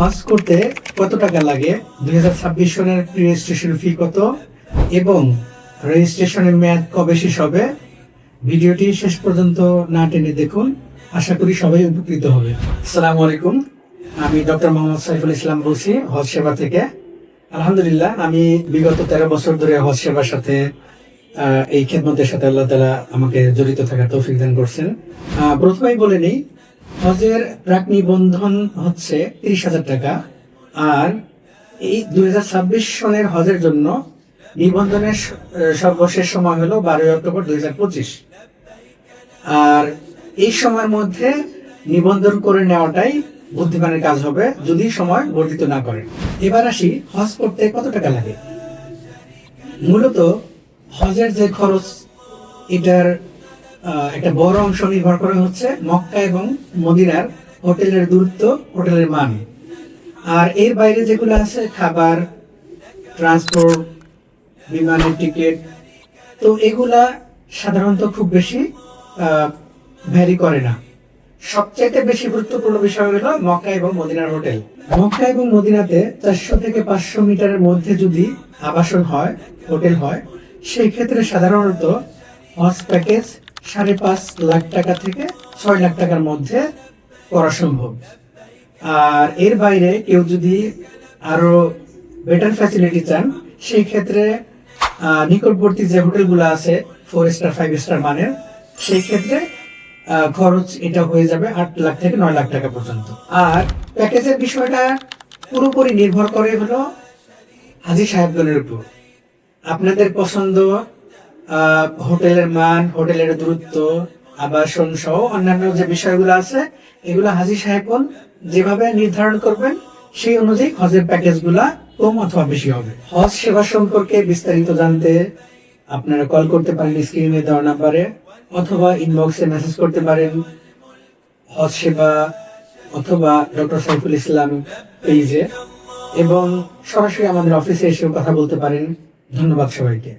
হজ করতে কত টাকা লাগে, 2026 সনের রেজিস্ট্রেশন ফি কত এবং রেজিস্ট্রেশনের মেয়াদ কবে শেষ হবে, ভিডিওটি শেষ পর্যন্ত না টেনে দেখুন। আশা করি সবাই উপকৃত হবে। আসসালামু আলাইকুম, আমি ডক্টর মোহাম্মদ সাইফুল ইসলাম বলছি হজ সেবা থেকে। আলহামদুলিল্লাহ, আমি বিগত 13 বছর ধরে হজ সেবার সাথে এই খেদমতের সাথে আল্লাহ তাআলা আমাকে জড়িত থাকার তৌফিক দান করছেন। প্রথমেই বলে নিই, হজের প্রাক নিবন্ধন হচ্ছে 30,000 টাকা। আর এই 2026 সনের হজের জন্য নিবন্ধনের সর্বশেষ সময় হলো 12 অক্টোবর 2025। আর এই সময়ের মধ্যে নিবন্ধন করে নেওয়াটাই বুদ্ধিমানের কাজ হবে, যদি সময় বর্ধিত না করে। এবার আসি, হজ করতে কত টাকা লাগে। মূলত হজের যে খরচ, এটার একটা বড় অংশ নির্ভর করে হচ্ছে মক্কা এবং মদিনার হোটেলের দূরত্ব, হোটেলের মান। আর এর বাইরে যেগুলো আছে, খাবার, ট্রান্সপোর্ট, বিমানের টিকিট, তো এগুলা সাধারণত খুব বেশি ভ্যারি করে না। সবচাইতে বেশি গুরুত্বপূর্ণ বিষয় হলো মক্কা এবং মদিনার হোটেল। মক্কা এবং মদিনাতে 400 থেকে 500 মিটারের মধ্যে যদি আবাসন হয়, হোটেল হয়, সেই ক্ষেত্রে সাধারণত হজ প্যাকেজ 5.5 লাখ টাকা থেকে 6 লাখ টাকার মধ্যে করা সম্ভব। আর এর বাইরে কেউ যদি আরো বেটার ফ্যাসিলিটি চান, সেই ক্ষেত্রে নিকটবর্তী যে হোটেলগুলো আছে 4 স্টার 5 স্টার মানের, সেই ক্ষেত্রে খরচ এটা হয়ে যাবে 8 লাখ থেকে 9 লাখ টাকা পর্যন্ত। আর প্যাকেজের বিষয়টা পুরোপুরি নির্ভর করে হলো হাজী সাহেবগণের উপর। আপনাদের পছন্দ, হোটেলের মান, হোটেলের দূরত্ব, আবাসন সহ অন্যান্য যে বিষয়গুলো আছে, এগুলো হাজী সাহেবগণ যেভাবে নির্ধারণ করবেন, সেই অনুযায়ী হজের প্যাকেজগুলা কম অথবা বেশি হবে। হজ সেবা সম্পর্কে বিস্তারিত জানতে আপনারা কল করতে পারেন স্ক্রিনে দেওয়া নাম্বারে, অথবা ইনবক্সে মেসেজ করতে পারেন হজ সেবা অথবা ডক্টর সাইফুল ইসলাম পেজে, এবং সরাসরি আমাদের অফিসে এসেও কথা বলতে পারেন। ধন্যবাদ সবাইকে।